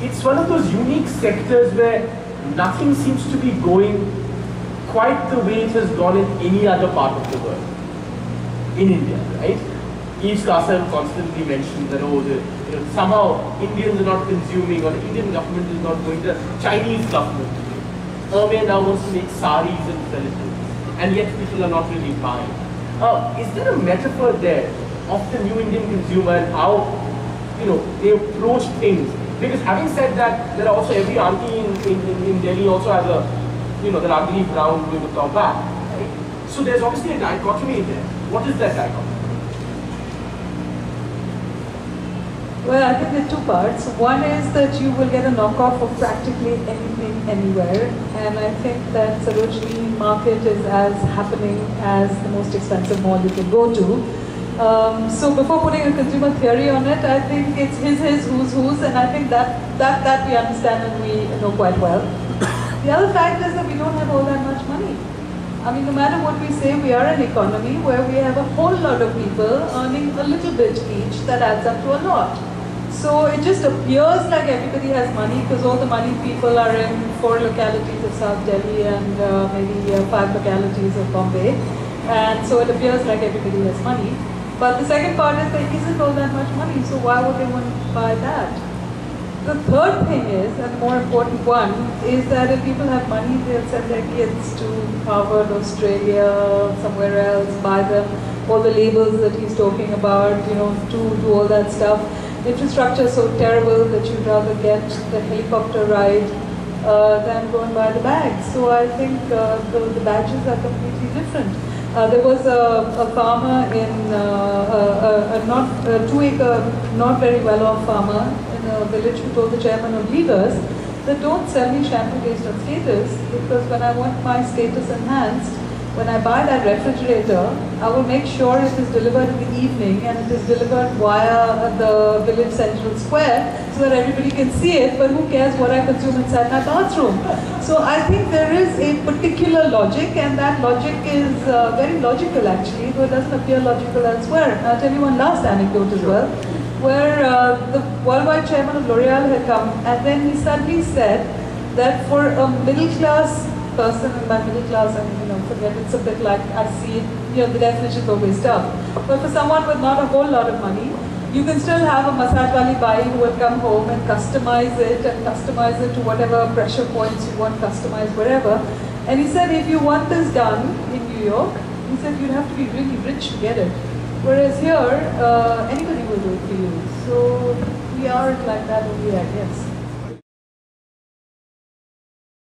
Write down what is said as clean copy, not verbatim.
it's one of those unique sectors where nothing seems to be going quite the way it has gone in any other part of the world. In India, right? East Kasem constantly mentioned that somehow Indians are not consuming, or the Indian government is not going to Chinese government. Erme now wants to make saris and Philippines, and yet people are not really buying. Is there a metaphor there of the new Indian consumer and how they approach things? Because having said that, there are also every auntie in Delhi also has a the ugly brown Louis Vuitton bag. Right? So there's obviously a dichotomy there. What is that dichotomy? Well, I think there are two parts. One is that you will get a knockoff of practically anything anywhere, and I think that Sarojini market is as happening as the most expensive mall you can go to. So before putting a consumer theory on it, I think it's his, who's, and I think that we understand and we know quite well. The other fact is that we don't have all that much money. I mean, no matter what we say, we are an economy where we have a whole lot of people earning a little bit each that adds up to a lot. So it just appears like everybody has money because all the money people are in 4 localities of South Delhi and maybe 5 localities of Bombay. And so it appears like everybody has money. But the second part is there isn't all that much money, so why would they want to buy that? The third thing is, and the more important one, is that if people have money, they'll send their kids to Harvard, Australia, somewhere else, buy them all the labels that he's talking about, do all that stuff. Infrastructure is so terrible that you'd rather get the helicopter ride than go and buy the bags. So I think the badges are completely different. There was a farmer in a 2-acre, not very well-off farmer in a village who told the chairman of leaders that don't sell me shampoo based on status, because when I want my status enhanced, when I buy that refrigerator, I will make sure it is delivered in the evening and it is delivered via the village central square so that everybody can see it, but who cares what I consume inside my bathroom? So I think there is a particular logic, and that logic is very logical actually, though it doesn't appear logical elsewhere. And I'll tell you one last anecdote as well, where the worldwide chairman of L'Oreal had come, and then he suddenly said that for a middle class person, and by middle class, forget, it's a bit like I see it, the definition is always tough. But for someone with not a whole lot of money, you can still have a massage wali bai who will come home and customize it to whatever pressure points you want customized wherever. And he said if you want this done in New York, he said you'd have to be really rich to get it. Whereas here, anybody will do it for you. So we are like that only, I guess.